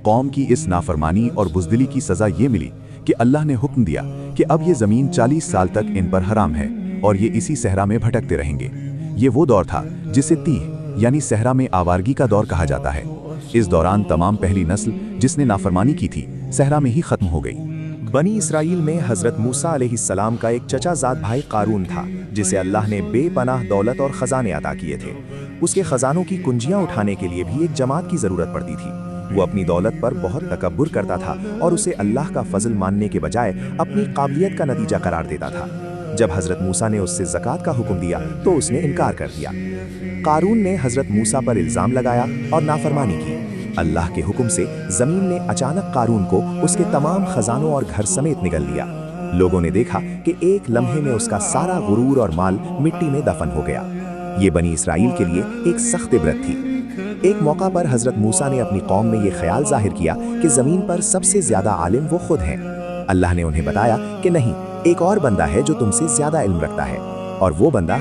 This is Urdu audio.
قوم کی اس نافرمانی اور بزدلی کی سزا یہ ملی کہ اللہ نے حکم دیا کہ اب یہ زمین 40 سال تک ان پر حرام ہے اور یہ اسی صحرا میں بھٹکتے رہیں گے۔ یہ وہ دور تھا جسے تیہ یعنی صحرا میں آوارگی کا دور کہا جاتا ہے۔ اس دوران تمام پہلی نسل جس نے نافرمانی کی تھی صحرا میں ہی ختم ہو گئی۔ بنی اسرائیل میں حضرت موسیٰ علیہ السلام کا ایک چچا زاد بھائی قارون تھا، جسے اللہ نے بے پناہ دولت اور خزانے عطا کیے تھے۔ اس کے خزانوں کی کنجیاں اٹھانے کے لیے بھی ایک جماعت کی ضرورت پڑتی تھی۔ وہ اپنی دولت پر بہت تکبر کرتا تھا اور اسے اللہ کا فضل ماننے کے بجائے اپنی قابلیت کا نتیجہ قرار دیتا تھا۔ جب حضرت موسیٰ نے اس سے زکوٰۃ کا حکم دیا تو اس نے انکار کر دیا۔ قارون نے حضرت موسیٰ پر الزام لگایا اور نافرمانی کی۔ اللہ کے حکم سے زمین نے اچانک قارون کو اس کے تمام خزانوں اور گھر سمیت نگل لیا۔ لوگوں نے دیکھا کہ ایک لمحے میں اس کا سارا غرور اور مال مٹی میں دفن ہو گیا۔ یہ بنی اسرائیل کے لیے ایک سخت عبرت تھی۔ ایک موقع پر حضرت موسیٰ نے اپنی قوم میں یہ خیال ظاہر کیا کہ زمین پر سب سے زیادہ عالم وہ خود ہیں۔ اللہ نے انہیں بتایا کہ نہیں، ایک اور بندہ ہے جو تم سے زیادہ علم رکھتا ہے، اور وہ بندہ